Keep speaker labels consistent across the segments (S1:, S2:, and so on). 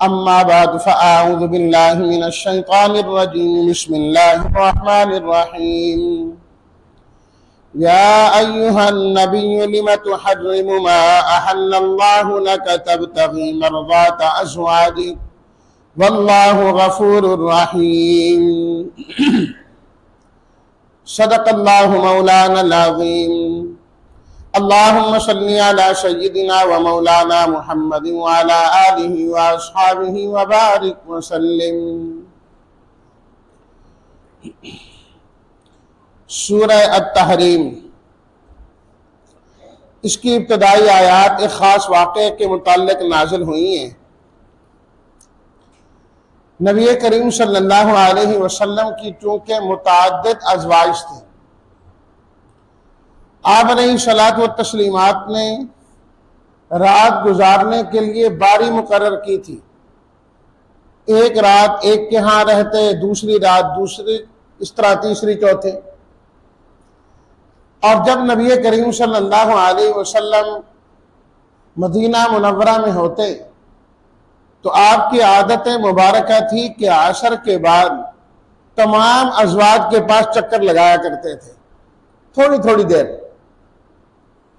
S1: अम्मा बाद फ़अऊज़ु बिल्लाहि मिनश शैतानिर रजीम बिस्मिल्लाहिर रहमानिर रहीम या अय्युहन नबिय्यु लिम तुहर्रिमु मा अहल्लल्लाहु लक तब्तगी मर्ज़ाता अज़वाजिक वल्लाहु गफूरुर रहीम। सदक़ल्लाहु मौलानल अज़ीम। अल्लाहुम्मा सल्लि अला सय्यिदिना व मौलाना मुहम्मदिन व अला आलिहि व अस्हाबिहि व बारिक व सल्लिम। सूरह अत-तहरीम, इसकी इब्तदाई आयात एक ख़ास वाक़े के मुताल्लिक़ नाज़िल हुई हैं। नबी करीम सल्लल्लाहु अलैहि वसल्लम की चूँकि मुतअद्दिद अज़वाज थे, आप अलैहिस्सलातु व तस्लीमात ने रात गुजारने के लिए बारी मुकर्रर की थी। एक रात एक के यहाँ रहते, दूसरी रात दूसरी, इस तरह तीसरी चौथे। और जब नबी करीम सल्लल्लाहु अलैहि वसल्लम मदीना मुनव्वरा में होते तो आपकी आदत मुबारका थी कि असर के बाद तमाम अज़वाज के पास चक्कर लगाया करते थे, थोड़ी थोड़ी देर।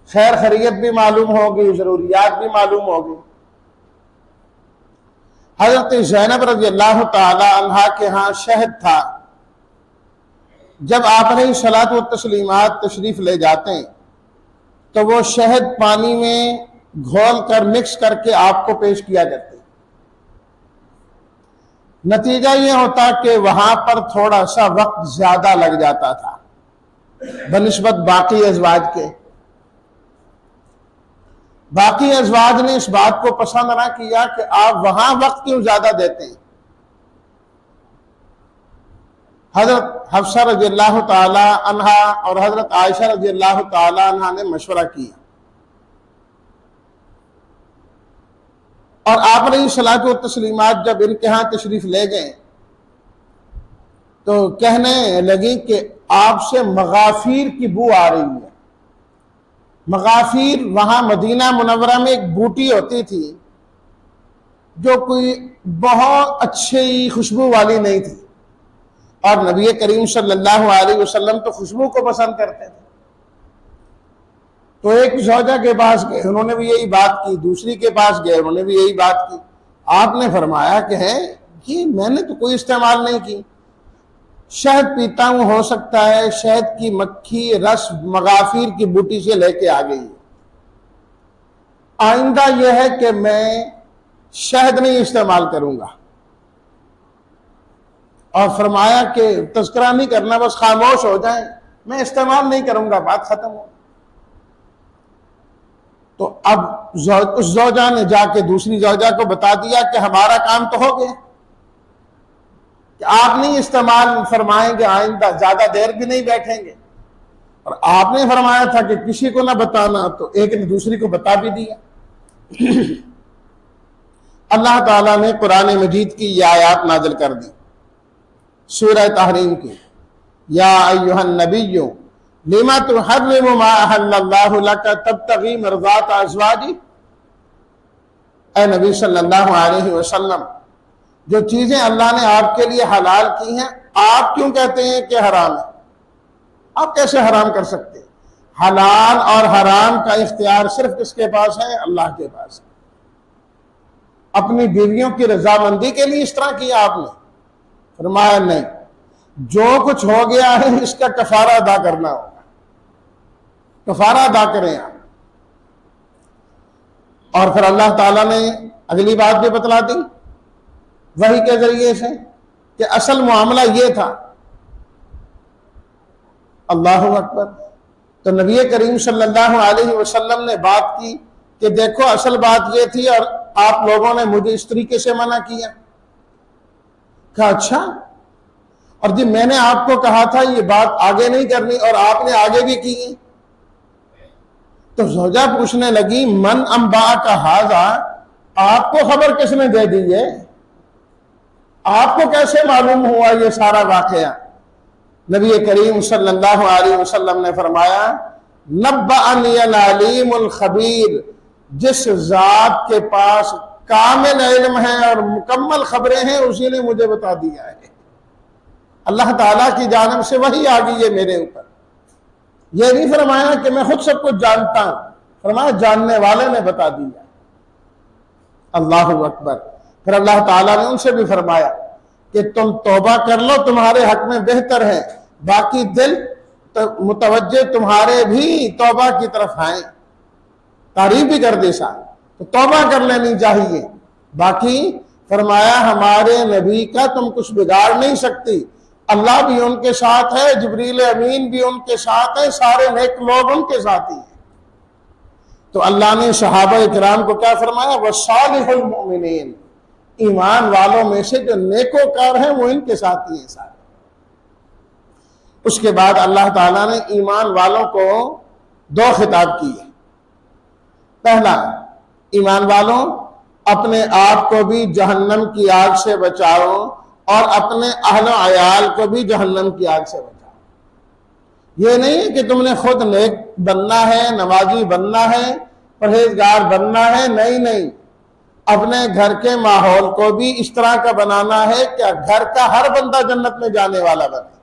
S1: खैर खैरियत भी मालूम होगी, जरूरियात भी मालूम होगी। हजरत ज़ैनब रज़ियल्लाहु ताला अन्हा के यहाँ शहद था। जब आप अलैहिस्सलातु व तस्लीमात तशरीफ ले जाते तो वो शहद पानी में घोल कर मिक्स करके आपको पेश किया करते। नतीजा ये होता कि वहां पर थोड़ा सा वक्त ज्यादा लग जाता था बनिस्बत बाकी अज़वाज के। बाकी अज़वाज ने इस बात को पसंद ना किया कि आप वहां वक्त क्यों ज्यादा देते हैं। हजरत हफ्सा रज़ियल्लाहु ताला अन्हा और हजरत आयशा रज़ियल्लाहु ताला अन्हा ने मशवरा किया और आप अलैहिस्सलातु व तस्लीमात जब इनके यहाँ तशरीफ ले गए तो कहने लगी कि आपसे मगाफिर की बू आ रही है। मगाफिर वहां मदीना मुनव्वरा में एक बूटी होती थी जो कोई बहुत अच्छी खुशबू वाली नहीं थी, और नबी करीम सल्लल्लाहु अलैहि वसल्लम तो खुशबू को पसंद करते थे। तो एक ज़ौजा के पास गए, उन्होंने भी यही बात की, दूसरी के पास गए, उन्होंने भी यही बात की। आपने फरमाया कि है कि मैंने तो कोई इस्तेमाल नहीं की, शहद पीता हूं, हो सकता है शहद की मक्खी रस मगाफिर की बूटी से लेके आ गई। आइंदा यह है कि मैं शहद नहीं इस्तेमाल करूंगा। और फरमाया कि तज़किरा नहीं करना, बस खामोश हो जाए, मैं इस्तेमाल नहीं करूंगा, बात खत्म हो। तो अब उस ज़ौजा ने जाके दूसरी ज़ौजा को बता दिया कि हमारा काम तो हो गया कि आप नहीं इस्तेमाल फरमाएंगे, आइंदा ज्यादा देर भी नहीं बैठेंगे। और आपने फरमाया था कि किसी को ना बताना, तो एक ने दूसरी को बता भी दिया। अल्लाह ताला ने कुरान मजीद की ये आयत नाज़िल कर दी सूरह तहरीम की, या अय्युहन नबिय्यु लिमा तुहर्रिमु मा अहल्लल्लाहु लक तब्तगी मर्ज़ात अज़वाजिक। ऐ नबी सल्लल्लाहु अलैहि वसल्लम, जो चीजें अल्लाह ने आपके लिए हलाल की हैं, आप क्यों कहते हैं कि हराम है? आप कैसे हराम कर सकते हैं? हलाल और हराम का इख्तियार सिर्फ किसके पास है? अल्लाह के पास है। अपनी बीवियों की रजामंदी के लिए इस तरह किया आपने? फरमाया नहीं, जो कुछ हो गया है इसका कफारा अदा करना होगा, कफारा अदा करें आप। और फिर अल्लाह ताला ने अगली बात भी बतला दी वही के जरिए से कि असल मामला ये था। अल्लाहु अकबर। तो नबी करीम सल्लल्लाहु अलैहि वसल्लम ने बात की कि देखो असल बात ये थी और आप लोगों ने मुझे इस तरीके से मना किया। कहा अच्छा, और जी मैंने आपको कहा था ये बात आगे नहीं करनी और आपने आगे भी की है। तो ज़ौजा पूछने लगी, मन अंबा का हाजा, आपको खबर किसने दे दी है? आपको कैसे मालूम हुआ ये सारा वाकया? नबी करीम सल्लल्लाहु अलैहि वसल्लम ने फरमाया, नब्बअनी अल अलीमुल खबीर, जिस जात के पास कामिल इल्म है और मुकम्मल खबरें हैं, उसी ने मुझे बता दिया है। अल्लाह ताला की जानिब से वही आ गई है मेरे ऊपर। ये नहीं फरमाया कि मैं खुद सब कुछ जानता हूं, फरमाया जानने वाले ने बता दिया। अल्लाह अकबर। फिर अल्लाह ताला ने उनसे भी फरमाया कि तुम तौबा कर लो, तुम्हारे हक में बेहतर है, बाकी दिल तो मुतवज्जे तुम्हारे भी तौबा की तरफ आए। तारीफ भी कर दे सा तो तौबा कर लेनी चाहिए। बाकी फरमाया हमारे नबी का तुम कुछ बिगाड़ नहीं सकती, अल्लाह भी उनके साथ है, जिब्रील अमीन भी उनके साथ है, सारे नेक लोग उनके साथ ही हैं। तो अल्लाह ने सहाबा इकराम को क्या फरमाया, वसालिहुल मोमिनीन, ईमान वालों में से जो नेकोकार हैं वो इनके साथ ही हैं सारे। उसके बाद अल्लाह ताला ने ईमान वालों को दो खिताब किए। पहला, ईमान वालों अपने आप को भी जहन्नम की आग से बचाओ और अपने अहल अयाल को भी जहन्नम की आग से बचाओ। ये नहीं कि तुमने खुद नेक बनना है, नमाजी बनना है, परहेजगार बनना है, नहीं नहीं, अपने घर के माहौल को भी इस तरह का बनाना है कि घर का हर बंदा जन्नत में जाने वाला बने,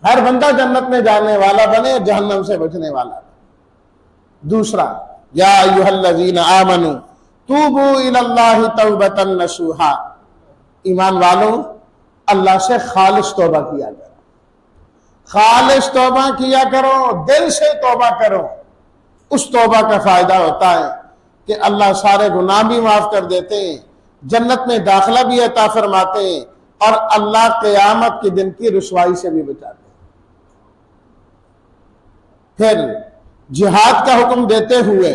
S1: हर बंदा जन्नत में जाने वाला बने, जहन्नम से बचने वाला बने। दूसरा, या अय्युहल्लज़ीना आमनू तूबू इलल्लाहि तौबतन नसूहा, ईमान वालों अल्लाह से खालिस तौबा किया करो, खालिस तौबा किया करो, दिल से तौबा करो। उस तौबा का फायदा होता है कि अल्लाह सारे गुनाह भी माफ कर देते हैं, जन्नत में दाखिला भी अता फरमाते हैं और अल्लाह क़यामत के दिन की रुसवाई से भी बचाते हैं। फिर जिहाद का हुक्म देते हुए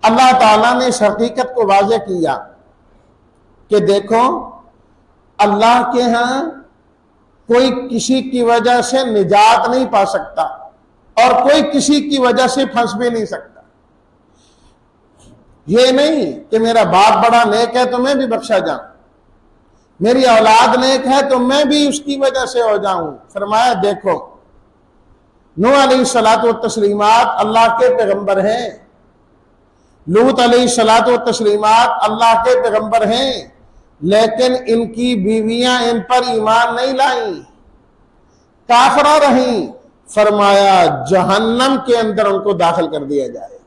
S1: अल्लाह ताला ने इस हकीकत को वाज़ेह किया कि देखो अल्लाह के यहाँ कोई किसी की वजह से निजात नहीं पा सकता और कोई किसी की वजह से फंस भी नहीं सकता। ये नहीं कि मेरा बाप बड़ा नेक है तो मैं भी बख्शा जाऊं, मेरी औलाद नेक है तो मैं भी उसकी वजह से हो जाऊं। फरमाया देखो नूह अलैहिस्सलातु व तस्लीमात अल्लाह के पैगंबर हैं, लूत अलैहिस्सलातु व तस्लीमात अल्लाह के पैगंबर हैं, लेकिन इनकी बीवियां इन पर ईमान नहीं लाई, काफरा रही। फरमाया जहन्नम के अंदर उनको दाखिल कर दिया जाए।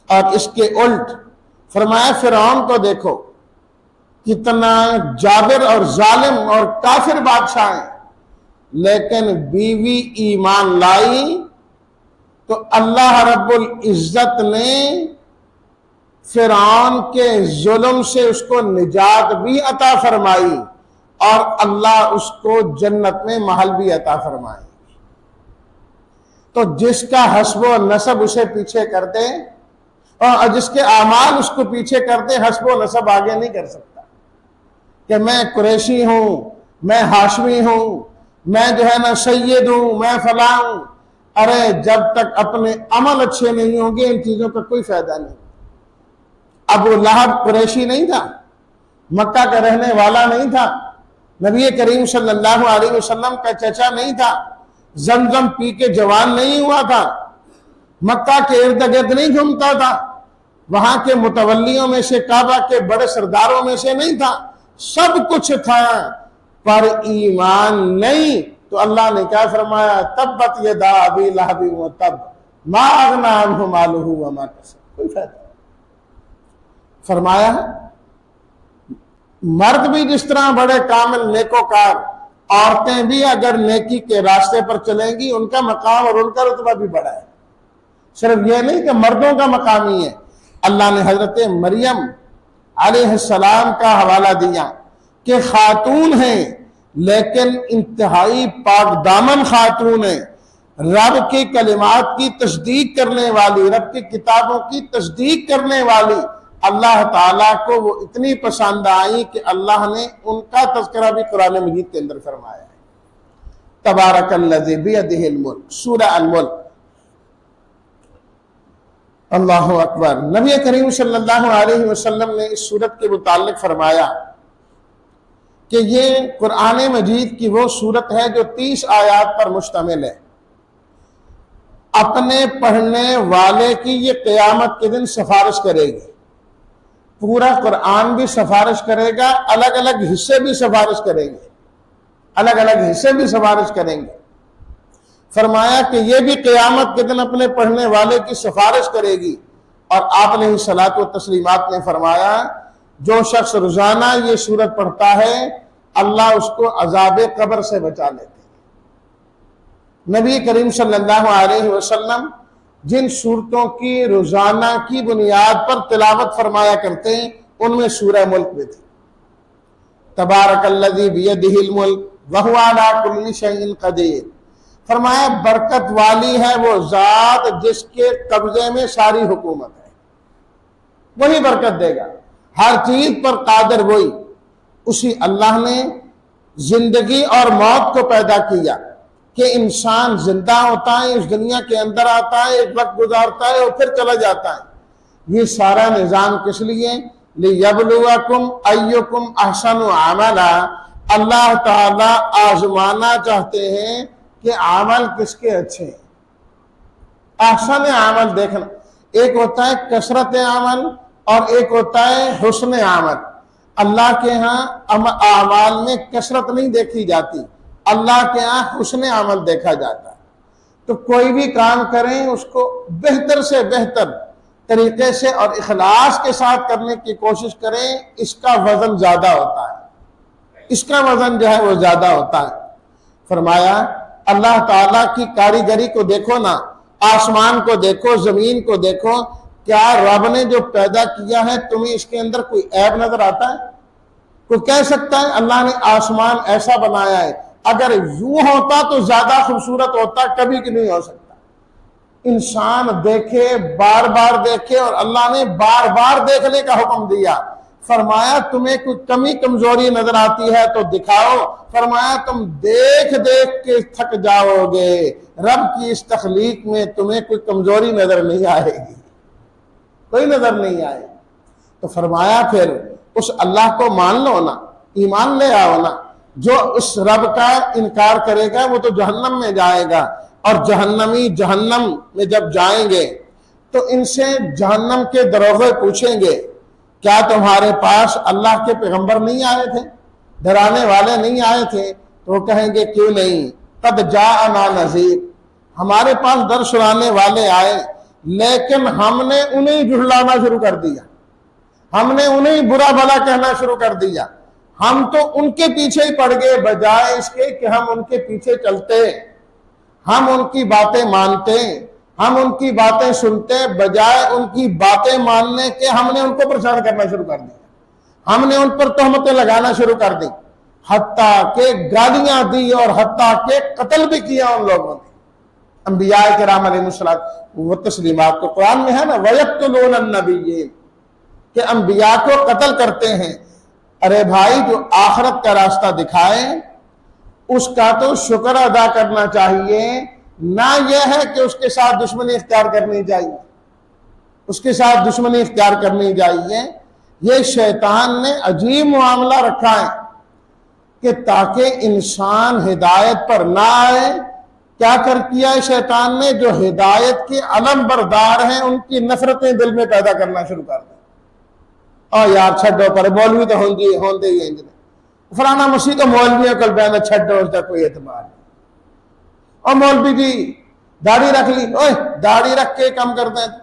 S1: और इसके उल्ट फरमाया फिरौन को देखो कितना जाबिर और जालिम और काफिर बादशाह है, लेकिन बीवी ईमान लाई तो अल्लाह रब्बुल इज्जत ने फिरौन के जुल्म से उसको निजात भी अता फरमाई और अल्लाह उसको जन्नत में महल भी अता फरमाई। तो जिसका हस्बो नसब उसे पीछे कर दे और जिसके आमाल उसको पीछे कर दे, हस्बो नसब आगे नहीं कर सकता कि मैं कुरैशी हूं, मैं हाशमी हूं, मैं जो है ना सैयद हूं, मैं फला हूं। अरे जब तक अपने अमल अच्छे नहीं होंगे इन चीजों का कोई फायदा नहीं। अबू लहब कुरैशी नहीं था, मक्का का रहने वाला नहीं था, नबी करीम सल्लल्लाहु अलैहि वसल्लम का चचा नहीं था, जमजम पी के जवान नहीं हुआ था, मक्का के इर्द गिर्द नहीं घूमता था, वहां के मुतवल्लियों में से, काबा के बड़े सरदारों में से नहीं था, सब कुछ था पर ईमान नहीं। तो अल्लाह ने क्या फरमाया, तब्बत यदा अबी लहब व तब मा अगना अन्हु मालुहु व मा कसब, कोई फायदा नहीं। फरमाया मर्द भी जिस तरह बड़े कामिल नेकोकार, औरतें भी अगर नेकी के रास्ते पर चलेंगी उनका मकाम और उनका रुतबा भी बड़ा है। सिर्फ यह नहीं कि मर्दों का मकाम ही है। अल्लाह ने हजरत मरियम अलैहिस्सलाम का हवाला दिया कि खातून है लेकिन इंतहाई पाक दामन खातून है, रब के कलिमात की तस्दीक करने वाली, रब की किताबों की तस्दीक करने वाली। अल्लाह ताला को वो इतनी पसंद आई कि अल्लाह ने उनका तज़किरा भी कुरान मजीद के अंदर फरमाया है। तबारकल्लज़ी बियदिहिल मुल्क, सूरह अल-मुल्क। अल्लाहु अकबर। नबी करीम सल्लल्लाहु अलैहि वसल्लम ने इस सूरत के मुताल्लिक फरमाया कि ये कुरान मजीद की वो सूरत है जो 30 आयात पर मुश्तमिल है अपने पढ़ने वाले की ये क़यामत के दिन सिफारिश करेगी। पूरा कुरान भी सिफारिश करेगा, अलग अलग हिस्से भी सिफारिश करेंगे, अलग अलग हिस्से भी सिफारिश करेंगे। फरमाया कि ये भी क़यामत के दिन अपने पढ़ने वाले की सिफारिश करेगी। और आपने ही सलात व तस्लीमात ने फरमाया, जो शख्स रोजाना ये सूरत पढ़ता है अल्लाह उसको अजाब कब्र से बचा लेते हैं। नबी करीम सल्लल्लाहु अलैहि वसल्लम जिन सूरतों की रोजाना की बुनियाद पर तिलावत फरमाया करते हैं उनमें सूरह मुल्क भी थी। तबारकल्लज़ी बियदिहिल मुल्क व हुवा अला कुल्लि शैइन क़दीर। फरमाया बरकत वाली है वो जात जिसके कब्जे में सारी हुकूमत है, वही बरकत देगा, हर चीज पर कादिर वही। उसी अल्लाह ने जिंदगी और मौत को पैदा किया कि इंसान जिंदा होता है, इस दुनिया के अंदर आता है, एक वक्त गुजारता है और फिर चला जाता है। ये सारा निजाम किस लिए? लियब्लुवकुम अय्युकुम अहसनु अमला। अल्लाह ताला आजमाना चाहते हैं कि अमल किसके अच्छे हैं। अहसन अमल देखना, एक होता है कसरत अमल और एक होता है हुस्न अमल। अल्लाह के यहाँ अमाल में कसरत नहीं देखी जाती, अल्लाह के यहाँ हुस्न अमल देखा जाता है। तो कोई भी काम करें उसको बेहतर से बेहतर तरीके से और इखलास के साथ करने की कोशिश करें, इसका वजन ज्यादा होता है, इसका वजन जो है वो ज्यादा होता है। फरमाया अल्लाह ताला की कारीगरी को देखो ना, आसमान को देखो, जमीन को देखो, क्या रब ने जो पैदा किया है तुम्हें इसके अंदर कोई ऐब नजर आता है? कोई कह सकता है अल्लाह ने आसमान ऐसा बनाया है, अगर यूं होता तो ज्यादा खूबसूरत होता, कभी कि नहीं हो सकता। इंसान देखे, बार बार देखे, और अल्लाह ने बार बार देखने का हुक्म दिया। फरमाया तुम्हें कोई कमी कमजोरी नजर आती है तो दिखाओ। फरमाया तुम देख देख के थक जाओगे, रब की इस तख्लीक में तुम्हें कोई कमजोरी नजर नहीं आएगी, कोई नजर नहीं आए। तो फरमाया फिर उस अल्लाह को मान लो ना, ईमान ले आओ ना। जो उस रब का इनकार करेगा वो तो जहन्नम में जाएगा, और जहन्नमी जहन्नम में जब जाएंगे तो इनसे जहन्नम के दरोगे पूछेंगे, क्या तुम्हारे पास अल्लाह के पैगंबर नहीं आए थे, डराने वाले नहीं आए थे? तो वो कहेंगे क्यों नहीं, कद जाअना नज़ीर, हमारे पास डर सुनाने वाले आए, लेकिन हमने उन्हें झुठलाना शुरू कर दिया, हमने उन्हें बुरा भला कहना शुरू कर दिया। हम तो उनके पीछे ही पड़ गए, बजाय इसके कि हम उनके पीछे चलते, हम उनकी बातें मानते, हम उनकी बातें सुनते, बजाय उनकी बातें मानने के हमने उनको परेशान करना शुरू कर दिया, हमने उन पर तोहमतें लगाना शुरू कर दी, हत्ता के गालियां दी और हत्ता के कत्ल भी किया उन लोगों ने। अंबिया किराम अलैहिस्सलात व तस्लीमात को कुरान में है ना, वयक्तुलून अन्नबिय्यीन, के अंबिया को कत्ल करते हैं। अरे भाई, जो आखिरत का रास्ता दिखाए उसका तो शुक्र अदा करना चाहिए, ना यह है कि उसके साथ दुश्मनी इख्तियार करनी चाहिए, उसके साथ दुश्मनी इख्तियार करनी चाहिए। ये शैतान ने अजीब मामला रखा है कि ताकि इंसान हिदायत पर ना आए। क्या कर किया है शैतान ने? जो हिदायत के अलम बरदार हैं उनकी नफरतें दिल में पैदा करना शुरू कर दी। और यार छड्डो पर, मौलवी तो होंगे ही इंजने, फलाना मसीह तो मौलवियों कल बयान छड्डो, उसका कोई एतबार नहीं। और मौलवी जी दाढ़ी रख ली, ओए दाढ़ी रख के कम करते हैं,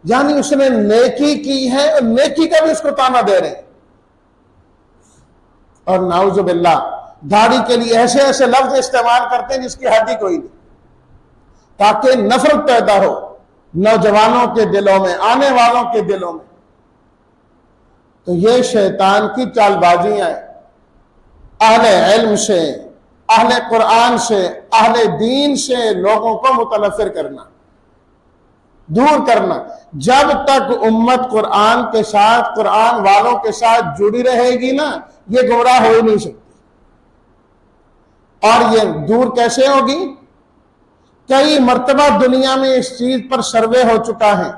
S1: यानी उसने नेकी की है और नेकी का भी उसको ताना दे रहे हैं। और नाउजुबिल्लाह, दाढ़ी के लिए ऐसे ऐसे लफ्ज इस्तेमाल करते हैं जिसकी हद ही कोई नहीं, ताकि नफरत पैदा हो नौजवानों के दिलों में, आने वालों के दिलों में। तो ये शैतान की चालबाजियां हैं। अहले इल्म से, अहले कुरान से, अहले दीन से लोगों को मुतनफिर करना, दूर करना। जब तक उम्मत कुरान के साथ, कुरान वालों के साथ जुड़ी रहेगी ना, ये गुमराह हो ही नहीं सकती। और ये दूर कैसे होगी? कई मर्तबा दुनिया में इस चीज पर सर्वे हो चुका है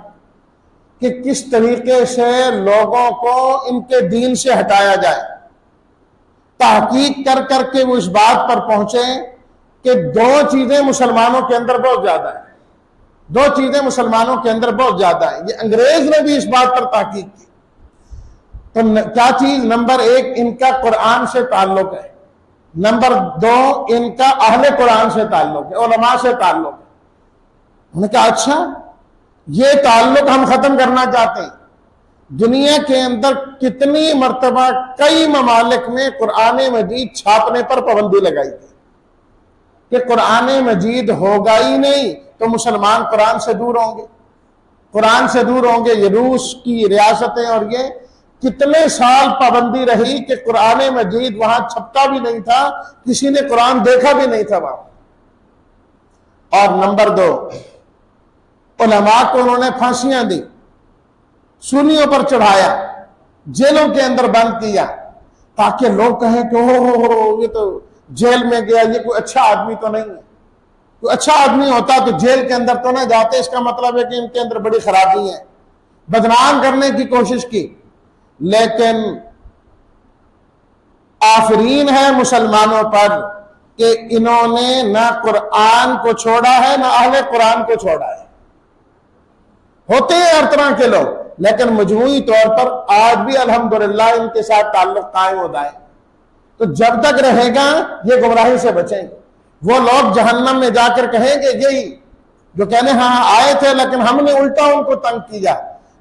S1: कि किस तरीके से लोगों को इनके दीन से हटाया जाए। तहकीक कर करके वो इस बात पर पहुंचे कि दो चीजें मुसलमानों के अंदर बहुत ज्यादा है। दो चीजें मुसलमानों के अंदर बहुत ज्यादा है, ये अंग्रेज ने भी इस बात पर ताकीद की। तो क्या चीज? नंबर एक, इनका कुरान से ताल्लुक है। नंबर दो, इनका अहले कुरान से ताल्लुक है, उलमा से ताल्लुक है। उन्होंने कहा अच्छा, ये ताल्लुक हम खत्म करना चाहते हैं। दुनिया के अंदर कितनी मर्तबा कई ममालिक में कुरान मजीद छापने पर पाबंदी लगाई गई कि कुरान मजीद होगा ही नहीं तो मुसलमान कुरान से दूर होंगे, कुरान से दूर होंगे। ये रूस की रियासतें और ये कितने साल पाबंदी रही कि कुरान मजीद वहां छपता भी नहीं था, किसी ने कुरान देखा भी नहीं था वहां। और नंबर दो, उलमा को उन्होंने फांसियां दी, सूलियों पर चढ़ाया, जेलों के अंदर बंद किया, ताकि लोग कहें कि हो ये तो जेल में गया, ये कोई अच्छा आदमी तो नहीं है। कोई अच्छा आदमी होता तो जेल के अंदर तो नहीं जाते, इसका मतलब है कि इनके अंदर बड़ी खराबी है। बदनाम करने की कोशिश की, लेकिन आफरीन है मुसलमानों पर कि इन्होंने ना कुरान को छोड़ा है ना अहले कुरान को छोड़ा है। होते हैं हर तरह के लोग, लेकिन मजमूई तौर पर आज भी अल्हम्दुलिल्लाह इनके साथ ताल्लुक कायम होता है। तो जब तक रहेगा ये गुमराही से बचेंगे। वो लोग जहन्नम में जाकर कहेंगे यही जो कहने हाँ आए थे लेकिन हमने उल्टा उनको तंग किया,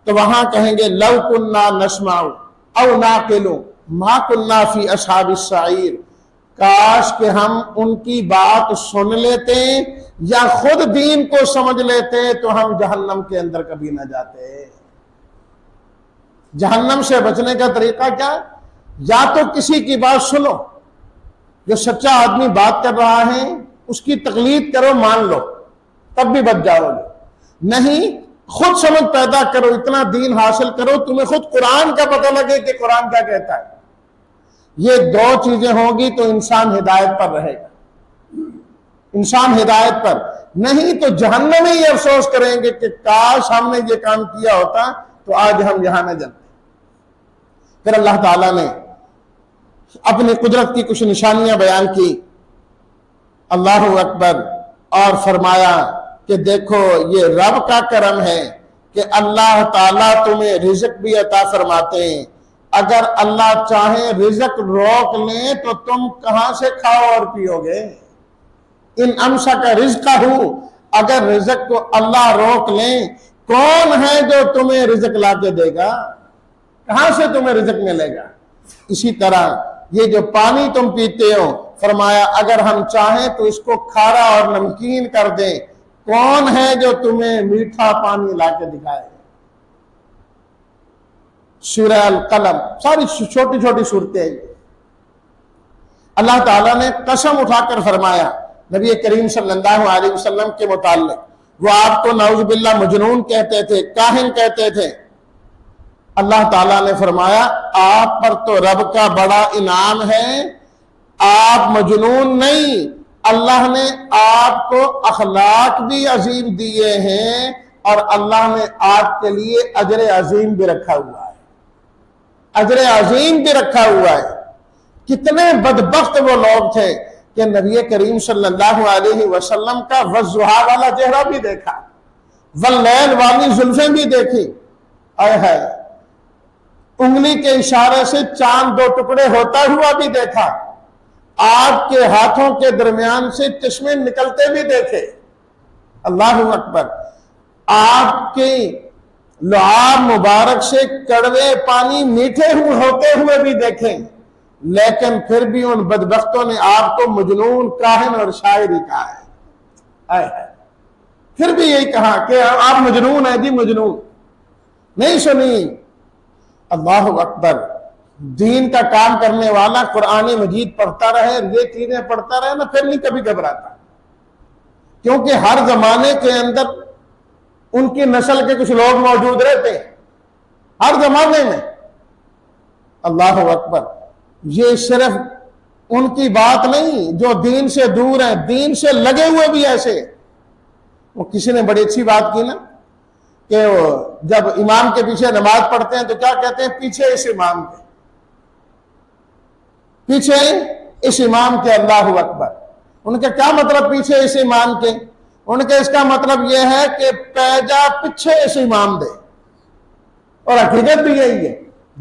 S1: तो वहां कहेंगे लव कुन्ना नस्माउ औ नाकिलु मा कुन्ना फी अस्हाबिस सईर, काश के हम उनकी बात सुन लेते या खुद दीन को समझ लेते तो हम जहन्नम के अंदर कभी ना जाते। जहन्नम से बचने का तरीका क्या? या तो किसी की बात सुनो, जो सच्चा आदमी बात कर रहा है उसकी तकलीद करो, मान लो, तब भी बच जाओगे। नहीं, खुद समझ पैदा करो, इतना दीन हासिल करो, तुम्हें खुद कुरान का पता लगे कि कुरान क्या कहता है। ये दो चीजें होगी तो इंसान हिदायत पर रहेगा, इंसान हिदायत पर। नहीं तो जहन्नम में ही अफसोस करेंगे कि काश हमने ये काम किया होता तो आज हम यहां न जाते। फिर अल्लाह ताला ने अपनी कुदरत की कुछ निशानियां बयान की, अल्लाह अकबर, और फरमाया कि देखो ये रब का करम है कि अल्लाह ताला तुम्हें रिज़्क भी अता फरमाते हैं। अगर अल्लाह चाहे रिज़्क रोक ले तो तुम कहां से खाओ और पियोगे? इन अमसा का रिज़्क हूं, अगर रिज़्क को अल्लाह रोक ले, कौन है जो तुम्हें रिज़्क ला के देगा? कहां से तुम्हें रिज़्क मिलेगा? इसी तरह ये जो पानी तुम पीते हो, फरमाया अगर हम चाहें तो इसको खारा और नमकीन कर दें, कौन है जो तुम्हें मीठा पानी ला के दिखाए? सूरह अल कलम, सारी छोटी छोटी सूरतें। अल्लाह ताला ने कसम उठाकर फरमाया नबी करीम सल्लल्लाहु अलैहि वसल्लम के मुताल्लिक, वो आपको नाउज़ुबिल्लाह मजनून कहते थे, काहिन कहते थे। अल्लाह ताला ने फरमाया आप पर तो रब का बड़ा इनाम है, आप मजनून नहीं, अल्लाह ने आपको अखलाक भी अजीम दिए हैं और अल्लाह ने आपके लिए अजर अजीम भी रखा हुआ है, अजर अजीम भी रखा हुआ है। कितने बदबख्त वो लोग थे कि नबी करीम सल्लल्लाहु अलैहि वसल्लम का वज़्ज़ुहा वाला चेहरा भी देखा, वल्लैल वाली जुल्फें भी देखी, आय है उंगली के इशारे से चांद दो टुकड़े होता हुआ भी देखा, आपके हाथों के दरमियान से चश्मे निकलते भी देखे। अल्लाह अकबर, आपके लुआब मुबारक से कड़वे पानी मीठे होते हुए भी देखें, लेकिन फिर भी उन बदबख्तों ने आपको मजनून, काहिन और शायर ही कहा है। फिर भी यही कहा कि आप मजनून है जी, मजनून। नहीं सुनी। अल्लाह अकबर, दीन का काम करने वाला कुरान मजीद पढ़ता रहे, ये चीजें पढ़ता रहे ना, फिर नहीं कभी घबराता, क्योंकि हर जमाने के अंदर उनकी नस्ल के कुछ लोग मौजूद रहते हैं, हर जमाने में। अल्लाह अकबर, ये सिर्फ उनकी बात नहीं जो दीन से दूर है, दीन से लगे हुए भी ऐसे। वो किसी ने बड़ी अच्छी बात की ना कि जब इमाम के पीछे नमाज पढ़ते हैं तो क्या कहते हैं? पीछे इस इमाम के, पीछे इस इमाम के। अल्लाह अकबर, उनका क्या मतलब पीछे इस इमाम के? उनके इसका मतलब यह है कि पैजा पीछे इस इमाम दे, और हकीकत भी यही है।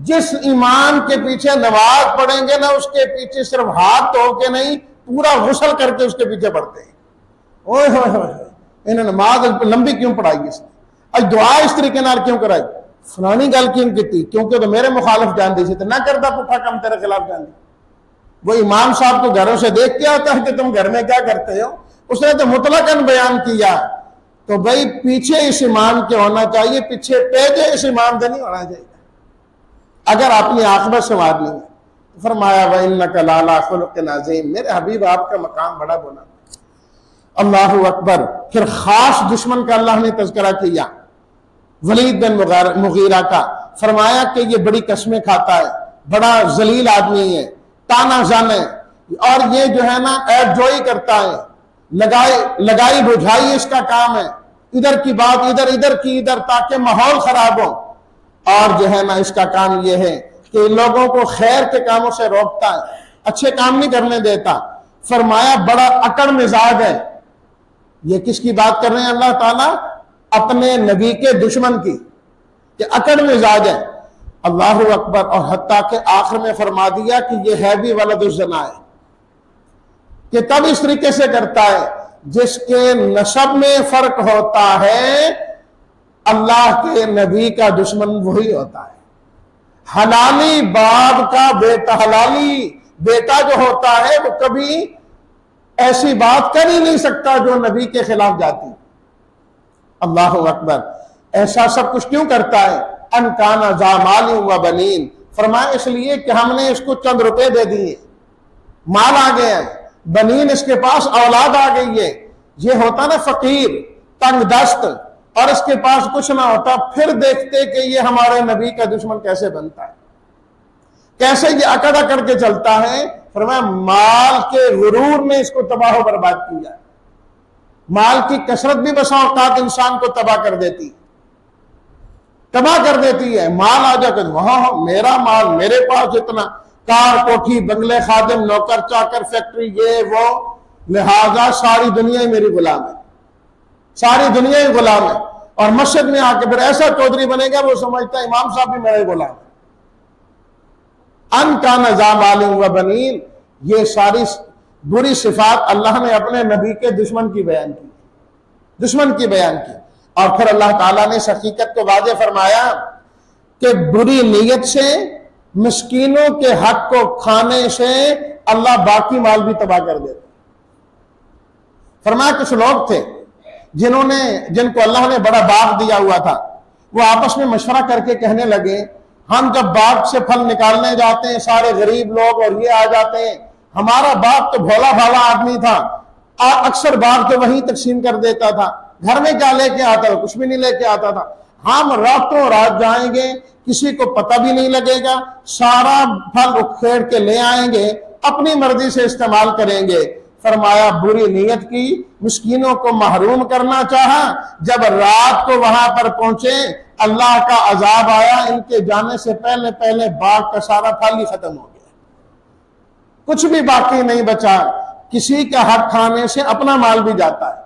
S1: जिस इमाम के पीछे नमाज पढ़ेंगे ना, उसके पीछे सिर्फ हाथ धो के नहीं, पूरा गुस्ल करके उसके पीछे पढ़ते हैं। ओए होए होए, इन्हें नमाज लंबी क्यों पढ़ाई इसने, आज दुआ इस तरीके नाल क्यों कराई, फलानी गल क्यों की, क्योंकि तो मेरे मुखालिफ जान दी तो ना करता पुठा कम तेरे खिलाफ जान दी। वो इमाम साहब को घरों से देख के आता है कि तुम घर में क्या करते हो, उसने तो मुतलकन बयान किया। तो भाई पीछे इस इमाम के होना चाहिए, पीछे पेजे इस इमाम से नहीं होना चाहिए अगर अपनी आखिरत संवारनी है। तो फरमाया वइन्नका लअला खुलुक़िन अज़ीम, मेरे हबीब आपका मकाम बड़ा बुलंद। अल्लाहु अकबर। फिर खास दुश्मन का अल्लाह ने तज़किरा किया, वलीद बिन मुगीरा का। फरमाया कि ये बड़ी कसमें खाता है, बड़ा जलील आदमी है, ताना जाने, और ये जो है ना ऐब जोई करता है, लगाई बुझाई इसका काम है, इधर की बात इधर, इधर की इधर, ताकि माहौल खराब हो। और जो है ना इसका काम यह है कि लोगों को खैर के कामों से रोकता है, अच्छे काम नहीं करने देता। फरमाया बड़ा अकड़ मिजाज है। ये किसकी बात कर रहे हैं अल्लाह ताला? अपने नबी के दुश्मन की, कि अकड़ मिजाज है। अल्लाहु अकबर। और हत्ता के आखिर में फरमा दिया कि यह है भी वलदुज़्ज़ना है, कि तब इस तरीके से करता है जिसके नसब में फर्क होता है, अल्लाह के नबी का दुश्मन वही होता है। हलाली बाप का बेटा, हलाली बेटा जो होता है वो कभी ऐसी बात कर ही नहीं सकता जो नबी के खिलाफ जाती। अल्लाह अकबर। ऐसा सब कुछ क्यों करता है? अनकाना जामाली व बनीन। फरमाया इसलिए कि हमने इसको चंद रुपए दे दिए, माल आ गए हैं, बनीन इसके पास औलाद आ गई है। ये होता ना फकीर तंग दस्त, और इसके पास कुछ ना होता, फिर देखते कि ये हमारे नबी का दुश्मन कैसे बनता है, कैसे ये अकड़ अकड़ के चलता है। फरमाया माल के गुरूर ने इसको तबाह बर्बाद किया। माल की कसरत भी बसा औकात इंसान को तबाह कर देती, तबाह कर देती है। माल आ जाकर वहां मेरा माल, मेरे पास इतना, कार कोठी बंगले खादिम नौकर चाकर फैक्ट्री ये वो, लिहाजा सारी दुनिया ही मेरी गुलाम है, सारी दुनिया ही गुलाम है। और मस्जिद में आके फिर ऐसा चौधरी बनेगा वो समझता इमाम साहब भी मेरे गुलाम है। अन का नजाम आलिम व बनीन, ये सारी बुरी सिफात अल्लाह ने अपने नबी के दुश्मन की बयान की, दुश्मन की बयान की। और फिर अल्लाह ताला ने इस हकीकत को वाज़ेह फरमाया कि बुरी नीयत से मिस्कीनों के हक को खाने से अल्लाह बाकी माल भी तबाह कर देता। फरमाया कुछ लोग थे जिनको अल्लाह ने बड़ा बाग दिया हुआ था, वो आपस में मशवरा करके कहने लगे हम जब बाग से फल निकालने जाते हैं सारे गरीब लोग और ये आ जाते हैं, हमारा बाप तो भोला भाला आदमी था, अक्सर बाग तो वहीं तकसीम कर देता था, घर में क्या लेके आता था? कुछ भी नहीं लेके आता था। हम रातों रात जाएंगे, किसी को पता भी नहीं लगेगा, सारा फल उखेड़ के ले आएंगे, अपनी मर्जी से इस्तेमाल करेंगे। फरमाया बुरी नीयत की, मिस्कीनों को महरूम करना चाहा, जब रात को वहां पर पहुंचे अल्लाह का अजाब आया, इनके जाने से पहले पहले बाग का सारा फल ही खत्म हो गया, कुछ भी बाकी नहीं बचा। किसी का हक खाने से अपना माल भी जाता है।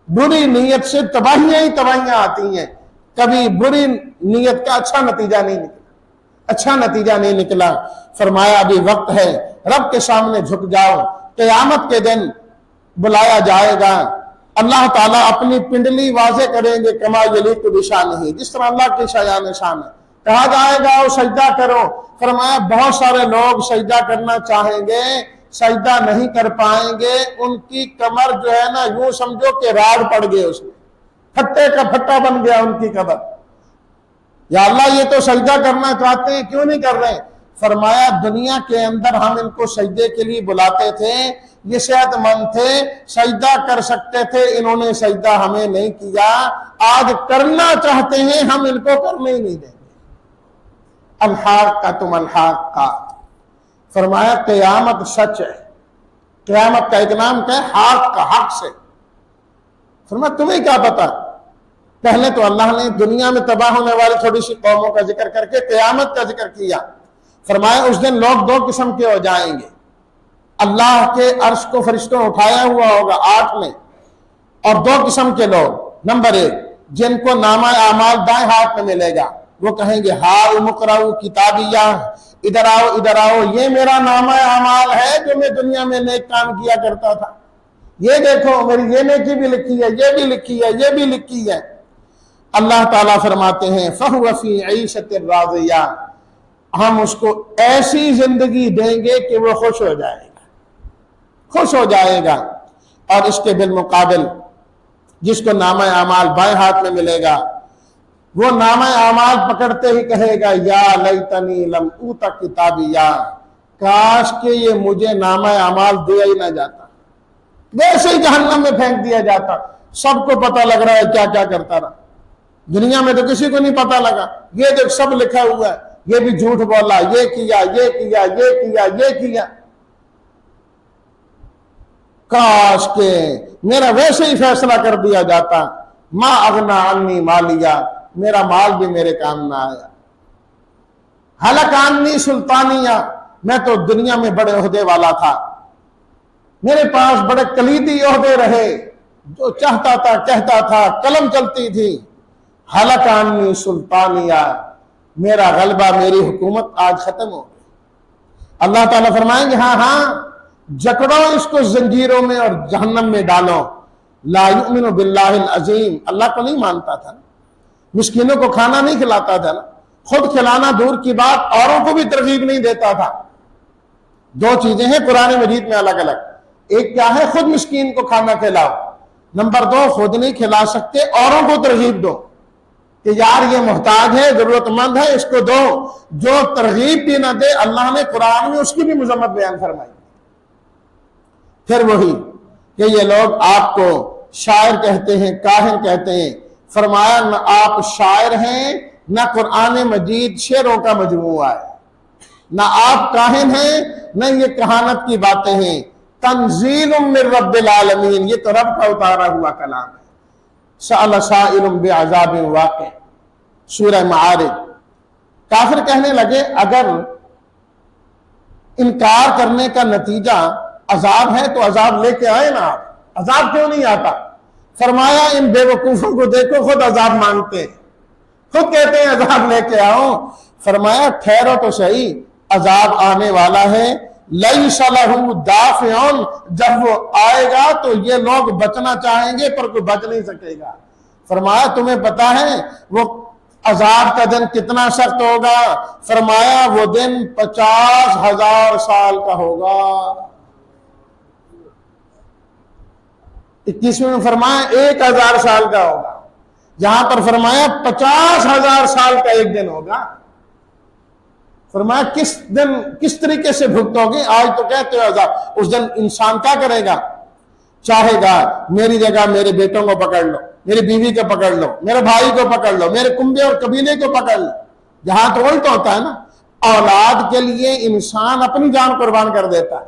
S1: बुरी नीयत से तबाहियां ही तबाहियां आती हैं, कभी बुरी नीयत का अच्छा नतीजा नहीं निकला, अच्छा नतीजा नहीं निकला। फरमाया अभी वक्त है, रब के सामने झुक जाओ, क़यामत के दिन बुलाया जाएगा, अल्लाह ताला अपनी पिंडली वाज़े करेंगे, कमा यलीक़ु बिशानिही, जिस तरह अल्लाह की शान शान है। कहा जाएगा वो सजदा करो। फरमाया बहुत सारे लोग सजदा करना चाहेंगे, सजदा नहीं कर पाएंगे, उनकी कमर जो है ना यूं समझो कि राड पड़ गए, उसमें फट्टे का फट्टा बन गया उनकी कमर। या अल्लाह ये तो सजदा करना चाहते हैं, क्यों नहीं कर रहे? फरमाया दुनिया के अंदर हम इनको सजदे के लिए बुलाते थे, ये सेहतमंद थे, सजदा कर सकते थे, इन्होंने सजदा हमें नहीं किया, आज करना चाहते हैं, हम इनको करने ही नहीं देंगे। अल्हाक का तुम अल्हाक का। फरमाया क़यामत सच है, क़यामत का एक नाम क्या है? हाक का, हक से। फरमाया तुम्हें क्या पता? पहले तो अल्लाह ने दुनिया में तबाह होने वाली थोड़ी सी कौमों का जिक्र करके क़यामत का जिक्र किया। फरमाया उस दिन लोग दो किस्म के हो जाएंगे, अल्लाह के अर्श को फरिश्तों उठाया हुआ होगा 8 में, और दो किस्म के लोग, नंबर एक, जिनको नामा आमाल दाएं हाथ में मिलेगा, वो कहेंगे हाउ मुकराऊ किताबिया, इधर आओ, ये मेरा नामा आमाल है जो मैं दुनिया में नेक काम किया करता था, ये देखो मेरी ये नेकी भी लिखी है, ये भी लिखी है, ये भी लिखी है। अल्लाह ताला फरमाते हैं फहुव फी ईशतिर राज़िया, हम उसको ऐसी जिंदगी देंगे कि वो खुश हो जाएगा। और इसके बिलमुकाबिल जिसको नामा आमाल बाएं हाथ में मिलेगा, वो नामा आमाल पकड़ते ही कहेगा या लैतनी लम ऊता किताबिया, काश के ये मुझे नामा आमाल दिया ही ना जाता, वैसे ही जहन्नम में फेंक दिया जाता। सबको पता लग रहा है क्या क्या करता रहा, दुनिया में तो किसी को नहीं पता लगा। ये देख सब लिखा हुआ है, ये भी झूठ बोला, ये किया, ये किया, ये किया, ये किया। काश के मेरा वैसे ही फैसला कर दिया जाता, मा अगना अन्नी मालिया, मेरा माल भी मेरे काम ना आया। हलक अन्नी सुल्तानिया, मैं तो दुनिया में बड़े ओहदे वाला था, मेरे पास बड़े कलीदी ओहदे रहे, जो चाहता था कहता था, कलम चलती थी। हलक अन्नी सुल्तानिया, मेरा गलबा, मेरी हुकूमत आज खत्म हो गई। अल्लाह ताला फरमाएंगे हाँ हाँ, जकड़ो इसको जंजीरों में और जहन्नम में डालो। ला युमिनु बिल्लाहिल अजीम, अल्लाह को नहीं मानता था, मिस्कीनों को खाना नहीं खिलाता था, खुद खिलाना दूर की बात, औरों को भी तरगीब नहीं देता था। दो चीजें हैं कुरान मजीद में अलग अलग, एक क्या है खुद मिस्कीन को खाना खिलाओ, नंबर दो खुद नहीं खिला सकते औरों को तरगीब दो कि यार ये मोहताज है, जरूरतमंद है, इसको दो। जो तरगीब भी ना दे, अल्लाह ने कुरान में उसकी भी मजम्मत बयान फरमाई। फिर वही कि ये लोग आपको शायर कहते हैं, काहिन कहते हैं, फरमाया न आप शायर हैं, न कुरान मजीद शेरों का मजमूआ है, न आप काहिन हैं, न ये कहानत की बातें हैं। तंजील मिन रब्बिल आलमीन, ये तो रब का उतारा हुआ कलाम है। सअल साइलुम बिअज़ाबिन वाक़ि, सूरह माआरिज। काफिर कहने लगे अगर इनकार करने का नतीजा अजाब है तो अजाब लेके आए ना आप, अजाब क्यों नहीं आता? फरमाया इन बेवकूफों को देखो, खुद अजाब मांगते हैं, खुद कहते हैं अजाब लेके आओ। फरमाया ठहरो तो सही, अजाब आने वाला है। लैसा लहू दाफिउन, जब वो आएगा तो ये लोग बचना चाहेंगे पर कोई बच नहीं सकेगा। फरमाया तुम्हें पता है वो अजाब का दिन कितना सख्त होगा? फरमाया वो दिन 50,000 साल का होगा। 21वें में फरमाया 1,000 साल का होगा, यहां पर फरमाया 50,000 साल का एक दिन होगा। फरमाया किस दिन किस तरीके से भुगतोगे? आज तो कहते हो अजाब, उस दिन इंसान क्या करेगा? चाहेगा मेरी जगह मेरे बेटों को पकड़ लो, मेरी बीवी को पकड़ लो, मेरे भाई को पकड़ लो, मेरे कुंबे और कबीले को पकड़ लो। जहां तो उल्टा होता है ना, औलाद के लिए इंसान अपनी जान कुर्बान कर देता है,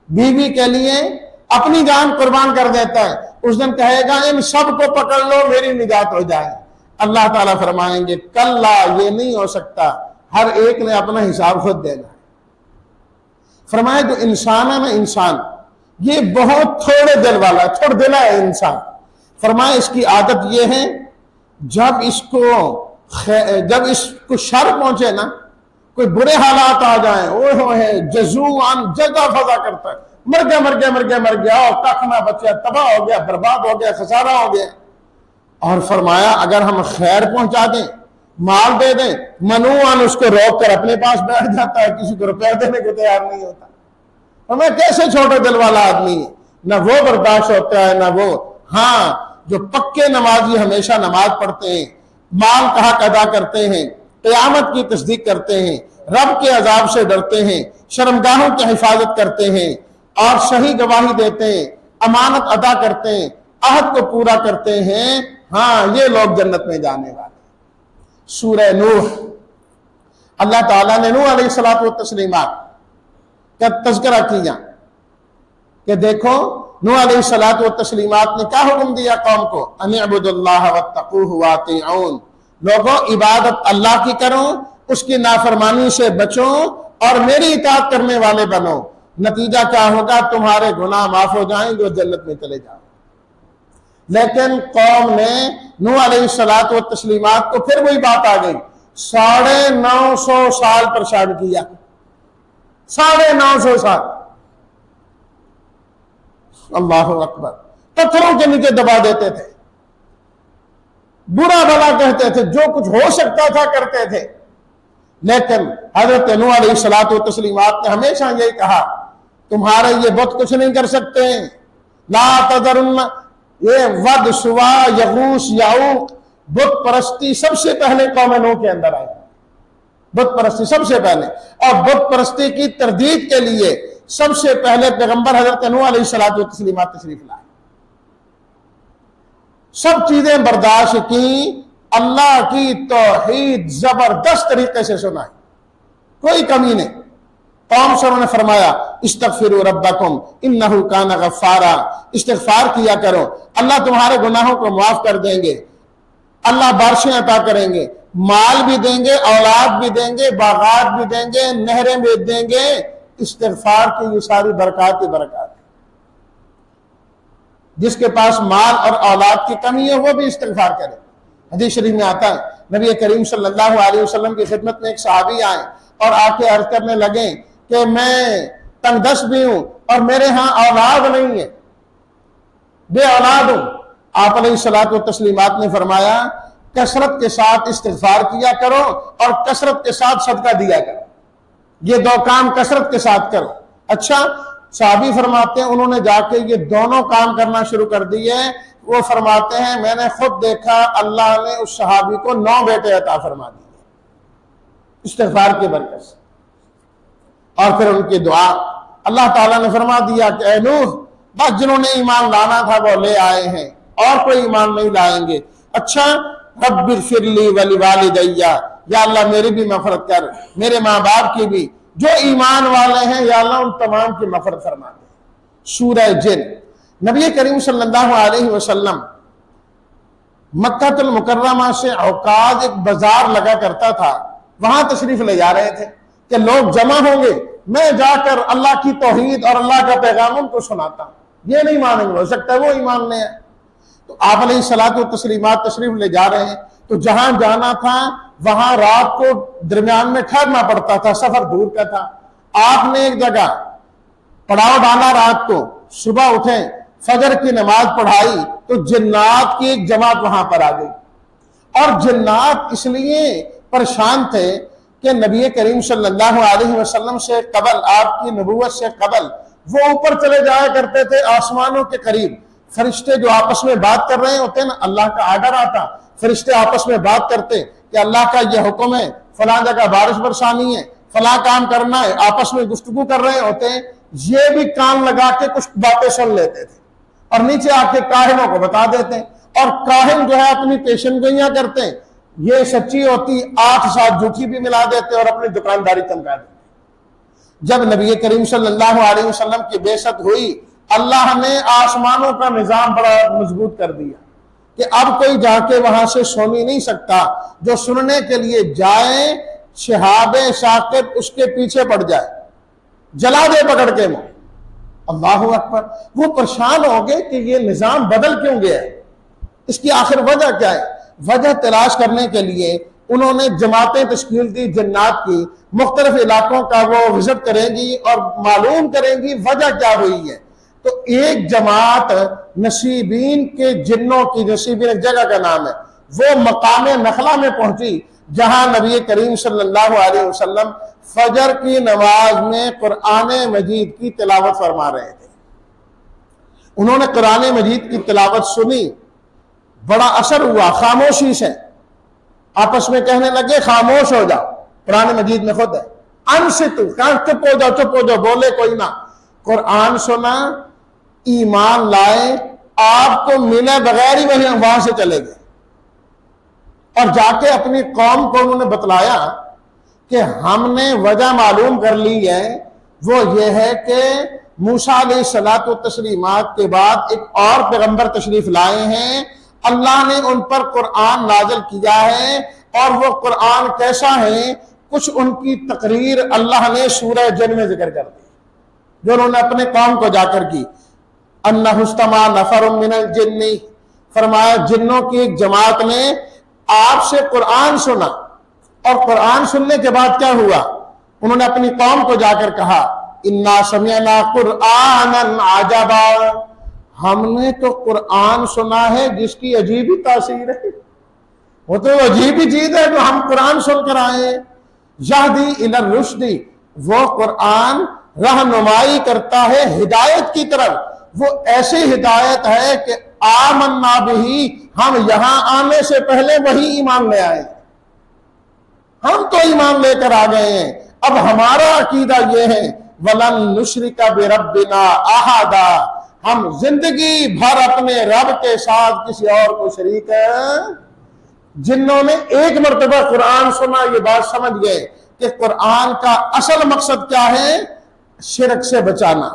S1: बीवी के लिए अपनी जान कुर्बान कर देता है। उस दिन कहेगा इन सबको पकड़ लो, मेरी निजात हो जाए। अल्लाह ताला फरमाएंगे कल्ला, ये नहीं हो सकता, हर एक ने अपना हिसाब खुद देना है। फरमाए जो इंसान है ना, इंसान ये बहुत थोड़े दिल वाला है, थोड़ा दिला है इंसान। फरमाए इसकी आदत ये है जब इसको शर पहुंचे ना, कोई बुरे हालात आ जाए, ओहे जजूआन जजा फजा करता है, मर गया और कख ना बचा, तबाह हो गया, बर्बाद हो गया, खसारा हो गया। और फरमाया अगर हम खैर पहुंचा दें, माल दे दें, मनुआन उसको रोक कर अपने पास बैठ जाता है, किसी को रुपया देने को तैयार नहीं होता। और मैं कैसे छोटे दिल वाला आदमी है, ना वो बर्दाश्त होता है ना वो। हाँ, जो पक्के नमाजी हमेशा नमाज पढ़ते हैं, माल का हक अदा करते हैं, क़यामत की तस्दीक करते हैं, रब के अजाब से डरते हैं, शर्मगाहों की हिफाजत करते हैं और सही गवाही देते हैं, अमानत अदा करते हैं, अहद को पूरा करते हैं, हाँ ये लोग जन्नत में जाने वाले। सूरह नूह, अल्लाह ताला ने नूह अलैहिस्सलातु वत्तस्लीमात का तज़किरा किया कि देखो नूह अलैहिस्सलातु वत्तस्लीमात ने क्या हुक्म दिया कौम को, अनिअबुदुल्लाह वत्तक़ूहु वातिऊन, लोगों इबादत अल्लाह की करो, उसकी नाफरमानी से बचो और मेरी इताअत करने वाले बनो। नतीजा क्या होगा? तुम्हारे गुनाह माफ हो जाएंगे और जन्नत में चले जाओ। लेकिन कौम ने नूह अलैहिस्सलात व तस्लीमात को फिर वही बात आ गई, 950 साल परेशान किया, 950 साल। अल्लाह अकबर। पत्थरों के नीचे दबा देते थे, बुरा भला कहते थे, जो कुछ हो सकता था करते थे। लेकिन हजरत नूह अलैहिस्सलात व तस्लीमात ने हमेशा यही कहा, तुम्हारे ये बुत कुछ नहीं कर सकते। ला तज़रुन्न, ये वद, सुवा, यगूस, याऊक, बुत परस्ती सबसे पहले कौम नूह के अंदर आई, बुत परस्ती सबसे पहले। और बुत परस्ती की तरदीद के लिए सबसे पहले पैगंबर हजरत नूह अलैहिस्सलातु व तस्लीमात तशरीफ लाए। सब चीजें बर्दाश्त की, अल्लाह की तौहीद जबरदस्त तरीके से सुनाई, कोई कमी नहीं। कौम से उन्होंने फरमाया, इस्तगफिरू रब्बकुम इन्नहु काना गफ्फारा, इस्तिगफार किया करो, अल्लाह तुम्हारे गुनाहों को माफ कर देंगे, अल्लाह बारिशें अता करेंगे, माल भी देंगे, औलाद भी देंगे, बागात भी देंगे, नहरें भी देंगे। इस्तिगफार की ये सारी बरकत ही बरकत। जिसके पास माल और औलाद की कमी है वो भी इस्तिगफार करे। हदीस शरीफ में आता है, नबी करीम सल्लल्लाहु अलैहि वसल्लम की खिदमत में एक सहाबी आए और आके अर्ज करने लगे कि मैं तंगदस्त भी हूं और मेरे यहां औलाद नहीं है, बे औलाद हूं। आप अलैहिस्सलातु व तस्लीमात ने फरमाया, कसरत के साथ इस्तिगफार किया करो और कसरत के साथ सदका दिया करो, ये दो काम कसरत के साथ करो। अच्छा, साहबी फरमाते हैं उन्होंने जाके ये दोनों काम करना शुरू कर दिए। वो फरमाते हैं मैंने खुद देखा अल्लाह ने उस सहाबी को 9 बेटे अता फरमा दिए इस्तिगफार की बरकत से। और फिर उनकी दुआ अल्लाह ताला ने फरमा दिया कि ऐ नूह, बस जिन्होंने ईमान लाना था वो ले आए हैं और कोई ईमान नहीं लाएंगे। अच्छा, रब्बिग़फिरली वलिवालिदैया, या अल्लाह मेरी भी मग़फ़िरत कर, मेरे माँ बाप की भी, जो ईमान वाले हैं या अल्लाह उन तमाम की मग़फ़िरत फरमा दे। सूरह जिन। नबी करीम सल्लल्लाहु अलैहि वसल्लम मक्कातुल मुकर्रमा से औकाद एक बाजार लगा करता था, वहां तशरीफ ले जा रहे थे कि लोग जमा होंगे, मैं जाकर अल्लाह की तौहीद और अल्लाह का पैगाम उनको सुनाता। ये नहीं मानेंगे, हो सकता है वो ईमान ले आए। तो आप अलैहिस्सलातु व तस्लीमात तशरीफ ले जा रहे हैं, तो जहां जाना था वहां रात को दरमियान में ठहरना पड़ता था, सफर दूर का था। आपने एक जगह पड़ाव डाला, रात को सुबह उठे, फजर की नमाज पढ़ाई तो जिन्नात की एक जमात वहां पर आ गई। और जिन्नात इसलिए परेशान थे कि नबी करीम सल्लल्लाहु अलैहि वसल्लम से कबल, आपकी नबूवत से कबल, वो ऊपर चले जाया करते थे आसमानों के करीब। फरिश्ते जो आपस में बात कर रहे होते ना, अल्लाह का आर्डर आता, फरिश्ते आपस में बात करते कि अल्लाह का यह हुक्म है, फलां जगह बारिश बरसानी है, फलां काम करना है, आपस में गुफ्तगू कर रहे होते हैं। ये भी कान लगा के कुछ बातें सुन लेते थे और नीचे आके काहिनों को बता देते। और काहिन जो है अपनी पेशन गोइयां करते, ये सच्ची होती, 8 साथ झूठी भी मिला देते और अपनी दुकानदारी चमका देते। जब नबी करीम सल्लल्लाहु अलैहि वसल्लम की बेशत हुई, अल्लाह ने आसमानों का निजाम बड़ा मजबूत कर दिया कि अब कोई जाके वहां से सुन ही नहीं सकता। जो सुनने के लिए जाए, शहाबे साकिब उसके पीछे पड़ जाए, जला दे पकड़ के मुंह। अल्लाहु अकबर। वो परेशान हो गए कि ये निजाम बदल क्यों गया है, इसकी आखिर वजह क्या है। वजह तलाश करने के लिए उन्होंने जमातें तश्कील दी जन्नात की, मुख्तलिफ इलाकों का वो विजिट करेंगी और मालूम करेंगी वजह क्या हुई है। तो एक जमात नसीबीन के जिन्नों की, नसीबीन एक जगह का नाम है, वो मकाम नखला में पहुंची जहां नबी करीम सल्लल्लाहु अलैहि वसल्लम फजर की नमाज में कुरान मजीद की तिलावत फरमा रहे थे। उन्होंने कुरान मजीद की तिलावत सुनी, बड़ा असर हुआ, खामोशी से आपस में कहने लगे खामोश हो जाओ। कुरान मजीद में खुद है, अनसितु, चुप हो जाओ, चुप हो जाओ, बोले कोई ना। कुरान सुना, ईमान लाए, आपको मिले बगैर ही वहां से चले गए। और जाके अपनी कौम को उन्होंने बतलाया कि हमने वजह मालूम कर ली है, वो ये है कि मूसा अलैहिस्सलातु व तस्लीमात के बाद एक और पैगंबर तशरीफ लाए हैं, अल्लाह ने उन पर कुरान नाज़िल किया है। और वो कुरान कैसा है, कुछ उनकी तकरीर अल्लाह ने सूरह जिन में जिक्र कर दी, जो उन्होंने अपने कौम को जाकर की। अन्नहुस्तमा नफरुम मिनल जिन्नी फरमाया जिन्नों की एक जमात ने आपसे कुरान सुना, और कुरान सुनने के बाद क्या हुआ, उन्होंने अपनी कौम को जाकर कहा इन्ना समिअना कुरआनन अजबा, हमने तो कुरान सुना है जिसकी अजीब ही तासीर है, वो तो अजीब ही चीज है जो हम कुरान सुनकर आए। यहदी इलर रुश्दी, वो कुरान रहनुमाई करता है हिदायत की तरफ, वो ऐसी हिदायत है कि आमन्ना बिही, हम यहां आने से पहले वही ईमान ले आए, हम तो ईमान लेकर आ गए हैं। अब हमारा अकीदा यह है वलन नुश्रिका बिरब्बिना अहादा, हम जिंदगी भर अपने रब के साथ किसी और को शरीक है। जिन्होंने एक मर्तबा कुरान सुना ये बात समझ गए कि कुरान का असल मकसद क्या है, शिरक से बचाना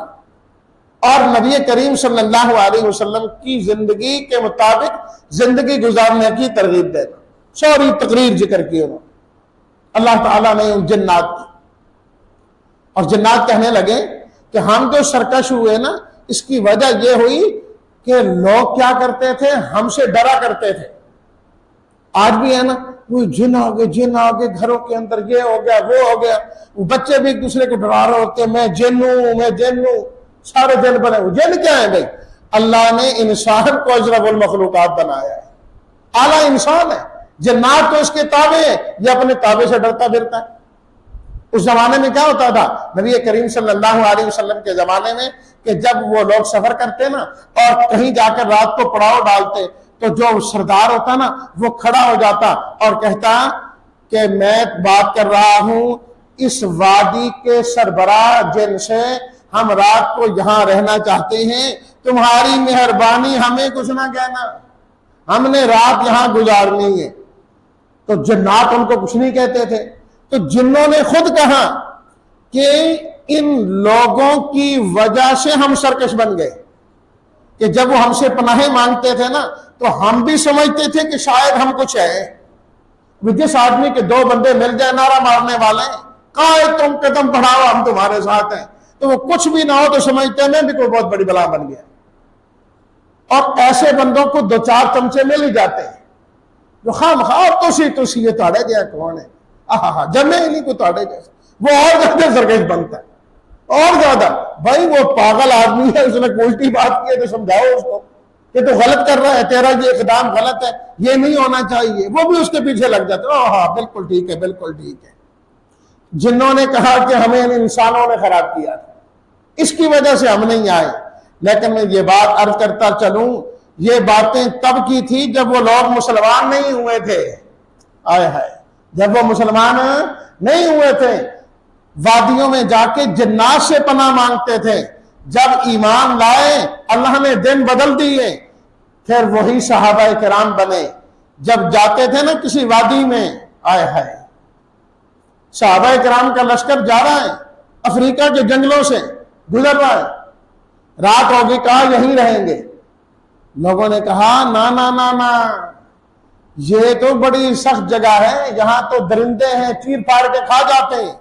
S1: और नबी करीम सल्लल्लाहु अलैहि वसल्लम की जिंदगी के मुताबिक जिंदगी गुजारने की तरगीब देना। सारी तकरीर जिक्र की उन्होंने अल्लाह ताला ने उन जिन्नात की, और जिन्नात कहने लगे कि हम जो सरकश हुए ना, इसकी वजह यह हुई कि लोग क्या करते थे, हमसे डरा करते थे। आज भी है ना, कोई जिन आ गए घरों के अंदर, ये हो गया वो हो गया, बच्चे भी एक दूसरे को डरा रहे होते, मैं जिन हूं, सारे जिन बने हुए। जिन क्या है भाई, अल्लाह ने इंसान को अशरफुल मखलूकात बनाया है, आला इंसान है। जन्नात तो इसके ताबे है, ये अपने ताबे से डरता फिरता है। उस जमाने में क्या होता था, नबी करीम सल्लल्लाहु अलैहि वसल्लम के जमाने में, कि जब वो लोग सफर करते ना और कहीं जाकर रात को पड़ाव डालते, तो जो सरदार होता ना वो खड़ा हो जाता और कहता कि मैं बात कर रहा हूं इस वादी के सरबराह जिनसे, हम रात को यहां रहना चाहते हैं, तुम्हारी मेहरबानी हमें कुछ ना कहना, हमने रात यहां गुजारनी है। तो जन्नात उनको कुछ नहीं कहते थे। तो जिन्नों ने खुद कहा कि इन लोगों की वजह से हम सरकश बन गए, कि जब वो हमसे पनाहे मांगते थे ना तो हम भी समझते थे कि शायद हम कुछ है। जिस आदमी के दो बंदे मिल जाए नारा मारने वाले, कहा तुम कदम बढ़ाओ हम तुम्हारे साथ हैं, तो वो कुछ भी ना हो तो समझते हैं मैं भी कोई बहुत बड़ी बला बन गया। और ऐसे बंदों को दो चार चमचे मिल ही जाते हैं जो खाम खा तुसी ये ताड़े गया कौन है, आहा जमे ही नहीं को ताड़े जैसे, वो और ज्यादा सरकश बनता है, और ज्यादा। भाई वो पागल आदमी है, उसने उल्टी बात की है तो समझाओ उसको कि तो गलत कर रहा है, तेरा ये इकदाम गलत है, ये नहीं होना चाहिए। वो भी उसके पीछे लग जाते, हाँ बिल्कुल ठीक है, बिल्कुल ठीक है। जिन्होंने कहा कि हमें इन इंसानों ने खराब किया था, इसकी वजह से हम नहीं आए। लेकिन मैं ये बात अर्ज करता चलूं, ये बातें तब की थी जब वो लोग मुसलमान नहीं हुए थे। आए हाय, जब वो मुसलमान नहीं हुए थे, वादियों में जाके जन्नात से पनाह मांगते थे। जब ईमान लाए, अल्लाह ने दिन बदल दिए, फिर वही सहाबा किराम बने। जब जाते थे ना किसी वादी में, आए हाय, सहाबा किराम का लश्कर जा रहा है, अफ्रीका के जंगलों से गुजर रहा है, रात होगी, कहा यहीं रहेंगे। लोगों ने कहा ना ना ना ना, ये तो बड़ी सख्त जगह है, यहां तो दरिंदे हैं, चीर फाड़ के खा जाते हैं।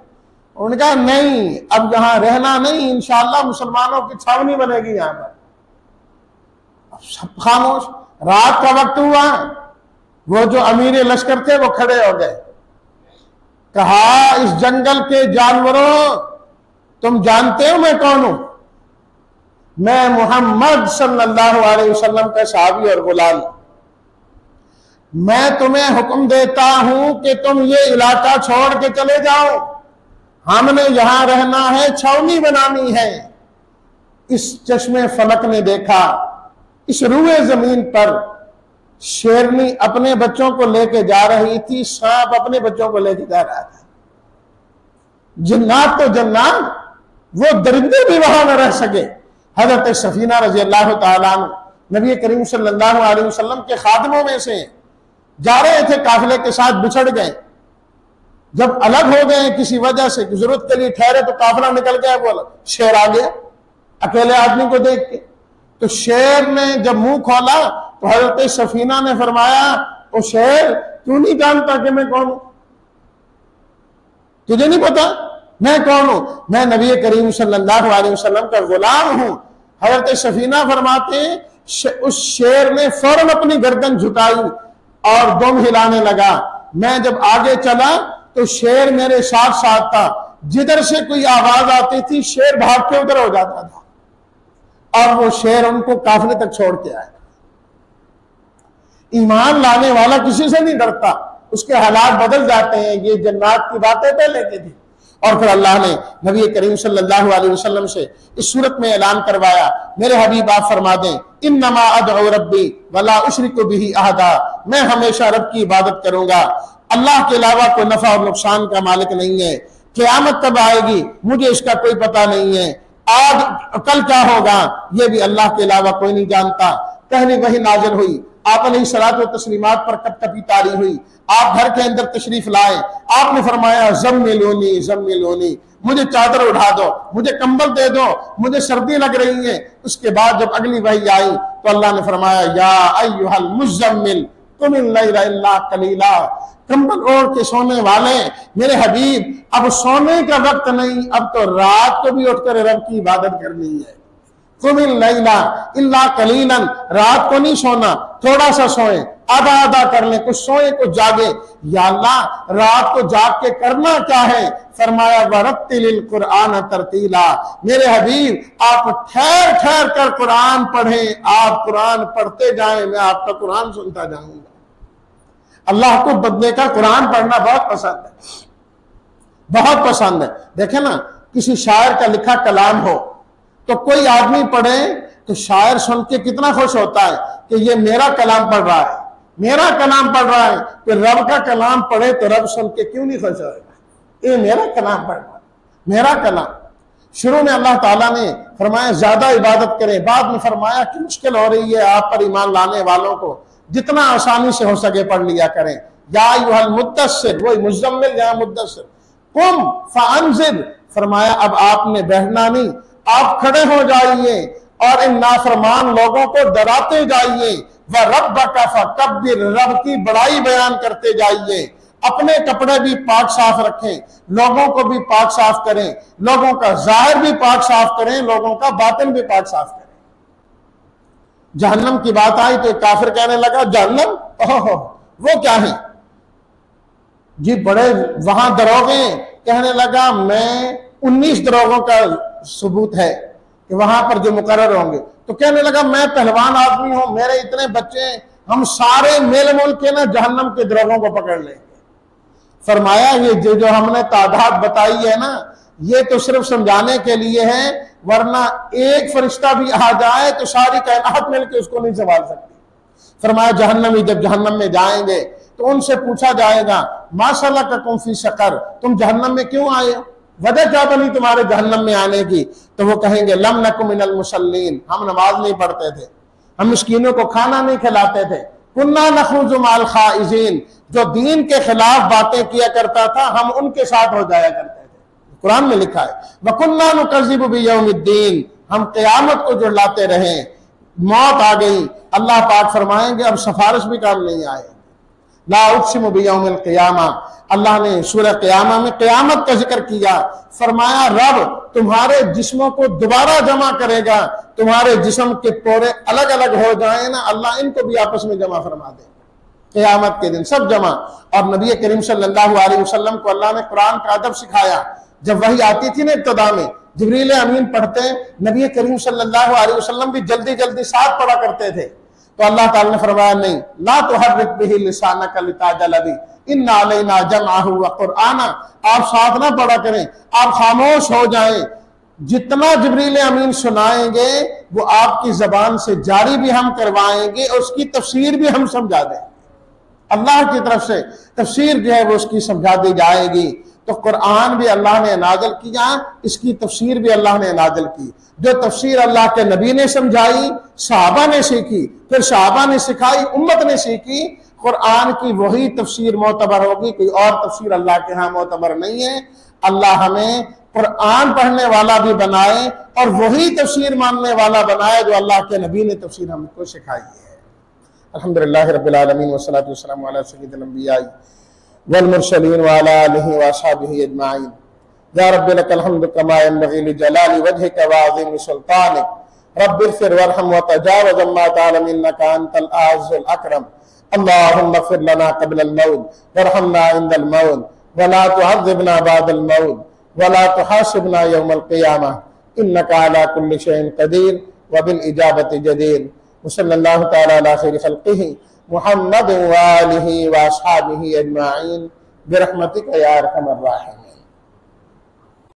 S1: उन्होंने कहा नहीं, अब यहां रहना नहीं, इंशाअल्लाह मुसलमानों की छावनी बनेगी यहां पर। अब सब खामोश। रात का वक्त हुआ, वो जो अमीर लश्कर थे वो खड़े हो गए। कहा इस जंगल के जानवरों, तुम जानते हो मैं कौन हूं? मैं मोहम्मद सल्लल्लाहु अलैहि वसल्लम का सहाबी और गुलाम। मैं तुम्हें हुक्म देता हूं कि तुम ये इलाका छोड़ के चले जाओ, हमने यहां रहना है, छावनी बनानी है। इस चश्मे फलक ने देखा, इस रूए जमीन पर शेरनी अपने बच्चों को लेके जा रही थी, सांप अपने बच्चों को लेके जा रहा था। जिन्नात तो जन्नात, वो दरिंदे भी वहां न रह सके। हजरत सफीना रजी अल्लाह तआला अन्हु नबी करीम सल्लल्लाहु अलैहि वसल्लम के खादमों में से जा रहे थे, काफिले के साथ बिछड़ गए। जब अलग हो गए किसी वजह से, जरूरत के लिए ठहरे, तो काफिला निकल गया, बोला शेर आ गया अकेले आदमी को देख के। तो शेर ने जब मुंह खोला तो हजरत सफीना ने फरमाया, ओ शेर, तू नहीं जानता कि मैं कौन हूं? तुझे नहीं पता मैं कौन हूं? मैं नबी करीम सल्लल्लाहु अलैहि वसल्लम का गुलाम हूं। हजरत सफीना फरमाते, उस शेर ने फौरन अपनी गर्दन झुकाई और दुम हिलाने लगा। मैं जब आगे चला तो शेर मेरे साथ साथ था। जिधर से कोई आवाज आती थी शेर भाग के उधर हो जाता था और वो शेर उनको काफिले तक छोड़ के आया। ईमान लाने वाला किसी से नहीं डरता, उसके हालात बदल जाते हैं। ये जन्नत की बातें पहले की थी। और फिर अल्लाह ने नबी करीम सल्लल्लाहु अलैहि वसल्लम से इस सूरत में ऐलान करवाया, मेरे हबीब आप फरमा दें, इन्नमा अदउ रब्बी वला उशरिकु बिही अहदा, मैं हमेशा रब की इबादत करूंगा, अल्लाह के अलावा कोई नफा और नुकसान का मालिक नहीं है। क़यामत कब आएगी मुझे इसका कोई पता नहीं है, आज कल क्या होगा ये भी अल्लाह के अलावा कोई नहीं जानता। पहली वही नाजिल हुई, आप अलैहिस्सलातु व तस्लीमात पर कपकपी तारी हुई, आप घर के अंदर तशरीफ लाए, आपने फरमाया ज़म्मिलूनी ज़म्मिलूनी, मुझे चादर उठा दो, मुझे कंबल दे दो, मुझे सर्दी लग रही है। उसके बाद जब अगली वही आई तो अल्लाह ने फरमाया, या अय्युहल मुज़्ज़म्मिल कुमिल लैला इल्ला कलीला, कंबल ओढ़ के सोने वाले मेरे हबीब अब सोने का वक्त नहीं, अब तो रात को भी उठकर रब की इबादत करनी है। कुमिल लैला इल्ला कलीलन, रात को नहीं सोना, थोड़ा सा सोए, आधा आधा कर ले, कुछ सोए कुछ जागे। या अल्लाह रात को जाग के करना क्या है? फरमाया वरत्तिलिल कुरआन तरतीला, मेरे हबीब आप ठहर ठहर कर कुरान पढ़ें, आप कुरान पढ़ते जाएं, मैं आपका कुरान सुनता जाऊंगा। अल्लाह को बंदे का कुरान पढ़ना बहुत पसंद है, बहुत पसंद है। देखे ना, किसी शायर का लिखा कलाम हो तो कोई आदमी पढ़े तो शायर सुन के कितना खुश होता है कि ये मेरा कलाम पढ़ रहा है, मेरा कलाम पढ़ रहा है। तो रब का कलाम पढ़े तो रब सुन के क्यों नहीं खुश होगा? ये मेरा कलाम पढ़ रहा है, मेरा कलाम। शुरू में अल्लाह ताला ने फरमाया ज्यादा इबादत करें, बाद में फरमाया कि मुश्किल हो रही है आप पर ईमान लाने वालों को, जितना आसानी से हो सके पढ़ लिया करें। या अय्युहल मुद्दस्सिर, वही मुज़्ज़म्मिल या मुद्दस्सिर, कुम फअंज़िर, फरमाया अब आपने बैठना नहीं, आप खड़े हो जाइए और इन नाफरमान लोगों को डराते जाइए। व रब्बका फकब्बिर, रब की बड़ाई बयान करते जाइए। अपने कपड़े भी पाक साफ रखें, लोगों को भी पाक साफ करें, लोगों का जाहिर भी पाक साफ करें, लोगों का बातिन भी पाक साफ करें। जहन्नम की बात आई तो काफिर कहने लगा जहन्नम, ओहो वो क्या है जी? बड़े वहां दरोगे, कहने लगा मैं 19 दरोगों का सबूत है कि वहां पर जो मुकर्रर होंगे। तो कहने लगा मैं पहलवान आदमी हूं, मेरे इतने बच्चे, हम सारे मेल मोल के ना जहन्नम के दरोगों को पकड़ लेंगे। फरमाया ये जो हमने तादाद बताई है ना, ये तो सिर्फ समझाने के लिए है, वरना एक फरिश्ता भी आ जाए तो सारी कायनात मिलकर उसको नहीं संभाल सकती। फरमाया जहन्नमी जब जहन्नम में जाएंगे तो उनसे पूछा जाएगा माशाल्लाह का कुम फी शकर, तुम जहन्नम में क्यों आए हो, वजह क्या बनी तुम्हारे जहन्नम में आने की? तो वो कहेंगे लम नकु मिनल मुसल्लीन, हम नमाज नहीं पढ़ते थे, हम मिस्कीनों को खाना नहीं खिलाते थे, कुन्ना नखूज़ु माल खाइज़ीन, जो दीन के खिलाफ बातें किया करता था हम उनके साथ हो जाया करते थे। कुरान में लिखा है वकुन्ना नुकज़्ज़िबु बियौमिद्दीन, हम क़यामत को जुड़लाते रहे। मौत आ गई, अल्लाह पाक फरमाएंगे अब सिफारिश भी काम नहीं आए। ला उक़सिमु बियौमिल क़ियामा, अल्लाह ने सूरह क़ियामा में क़यामत का जिक्र किया। फरमाया रब तुम्हारे जिस्मों को दोबारा जमा करेगा, तुम्हारे जिस्म के पोरे अलग अलग हो जाए ना, अल्लाह इनको भी आपस में जमा फरमा दे क़यामत के दिन, सब जमा। और नबी करीम सल्लल्लाहु अलैहि वसल्लम को अल्लाह ने कुरान का अदब सिखाया। जब वही आती थी ना इब्तिदा में, जिब्रील अमीन पढ़ते, नबी करीम सल्लल्लाहु अलैहि वसल्लम भी जल्दी जल्दी साथ पढ़ा करते थे। तो अल्लाह ताला ने फरमाया नहीं, ला तुहर्रिक बिही लिसानका लिताजल बिही, इन्ना अलैना जमअहु व कुरआना, आप साथ ना पढ़ा करें, आप खामोश हो जाएं। जितना जिब्रील अमीन सुनाएंगे वो आपकी जबान से जारी भी हम करवाएंगे और उसकी तफसीर भी हम समझा देंगे। अल्लाह की तरफ से तफसीर जो है वो उसकी समझा दी जाएगी। तो कुरान भी अल्लाह ने नाज़िल किया, इसकी तफसीर भी अल्लाह ने नाज़िल की। जो तफसीर अल्लाह के नबी ने समझाई, सहाबा ने सीखी, फिर सहाबा ने सिखाई, उम्मत ने सीखी। कुरान की वही तफसीर मोतबर होगी, कोई और तफसीर अल्लाह के यहाँ मोतबर नहीं है। अल्लाह हमें कुरान पढ़ने वाला भी बनाए और वही तफसीर मानने वाला बनाए जो अल्लाह के नबी ने तफसीर हमको सिखाई है। अल्हम्दुलिल्लाहि रब्बिल आलमीन वस्सलातु वस्सलामु अला सय्यिदिल अंबिया'i वल मुरसलीन व अला आलिहि व अस्हाबिहि अजमाइन। या रब्बी लकल हम्दु कमा यंबग़ी लिजलाली वजहिका व अज़ीमि सुल्तानिक रब्बिग़फिर वरहम व तजावज़ अम्मा तालम इन्नका अंतल अज़्ज़ुल अकरम। अल्लाहुम्मा इग़फिर लना क़ब्लल मौत वरहमना इंदल मौत वला तुअज़्ज़िबना बअदल मौत वला तुहासिबना यौमल क़ियामह इन्नका अला कुल्लि शैइन क़दीर व बिल इजाबति जदीर। सल्लल्लाहु तआला अला खैरि ख़ल्क़िही मुहम्मद व आलिही व अस्हाबिही अजमाईन बिरहमतिका या अरहमर राहिमीन।